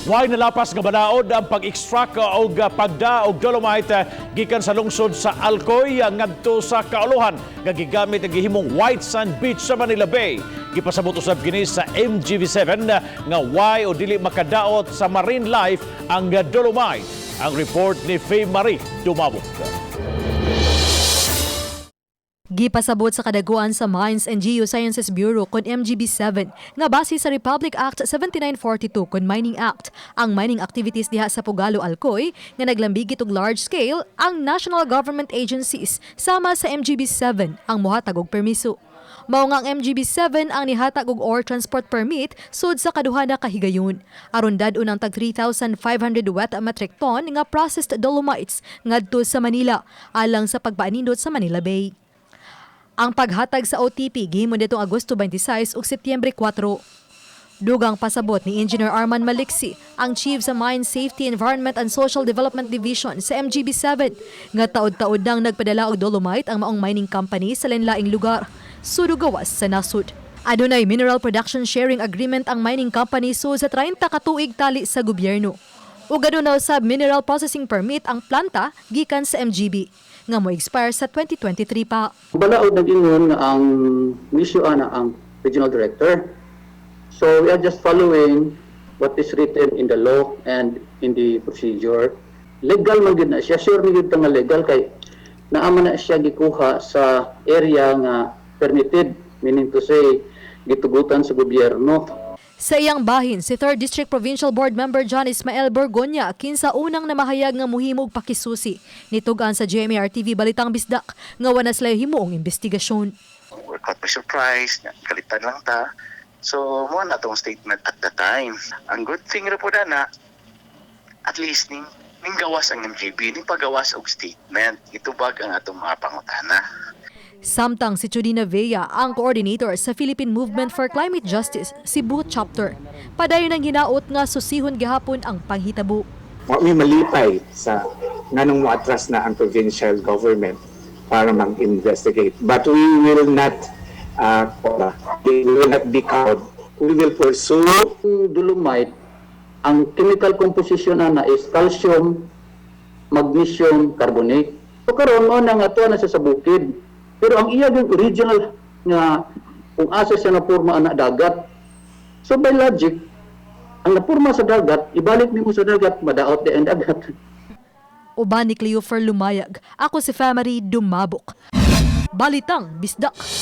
Why nalapas nga balaod ang pag-extract o pagda og dolomite gikan sa lungsod sa Alcoy ngadto sa kauluhan nga gigamit ang gihimong White Sand Beach sa Manila Bay. Gipasabot usab kini sa MGB7 nga why o dili makadaot sa marine life ang dolomite. Ang report ni Faye Marie Dumabok. Gipasabot sa kadaguan sa Mines and Geosciences Bureau kon MGB7 nga base sa Republic Act 7942 kon Mining Act ang mining activities diha sa Pugalo, Alcoy nga naglambigit og large scale ang national government agencies sama sa MGB7 ang mohatag og permiso. Mao nga ang MGB7 ang nihatag og ore transport permit sud sa kaduha na kahigayon. Aron dad-on ang tag 3,500 wet metric ton nga processed dolomites ngadto sa Manila alang sa pagpaanindot sa Manila Bay. Ang paghatag sa OTP gihimo nitong Agosto 26 ug Setyembre 4. Dugang pasabot ni Engineer Arman Maliksi, ang Chief sa Mine Safety, Environment and Social Development Division sa MGB7, nga taod-taod nang nagpadala og dolomite ang maong mining company sa lain-laing lugar, sudugawas sa nasud. Adunay Mineral Production Sharing Agreement ang mining company sud sa 30 ka tuig tali sa gobyerno. Ug aduna usab mineral processing permit ang planta gikan sa MGB nga mo expire sa 2023 pa. Balaod na gingon ang misyo ana ang regional director. So we are just following what is written in the law and in the procedure. Legal man gid na siya, sure ni gid nga legal kay naama na siya gikuha sa area nga permitted, meaning to say gitugutan sa gobyerno. Sa iyang bahin, si 3rd District Provincial Board Member John Ismael Borgonya kinsa unang namahayag nga muhimog pakisusi nitugan sa GMA-RTV Balitang Bisdak nga wala sila himuong investigasyon. We're caught by surprise, kalitan lang ta. So, mo na itong statement at the time. Ang good thing rin po na, at least ning gawas ang MGB, ning pagawas og statement. Itubag ang atong mga pangutana. Samtang si Chudina Vea, ang coordinator sa Philippine Movement for Climate Justice, Cebu Chapter, padayon ang hinaot nga susihon gihapon ang panghitabo. May malipay sa nganong moatras na ang provincial government para mag-investigate. But we will not be cowed. We will pursue. Dolomite, ang chemical composition na is calcium, magnesium, carbonate. So karon mo nang ato na siya sa bukid. Pero ang iya yung original nga kung asa siya na porma anak dagat. So by logic, ang napurma sa dagat, ibalik nimo sa dagat, madaot di ang dagat. Uban ni Cleofer Lumayag, ako si Faye Marie Dumabok. Balitang Bisdak.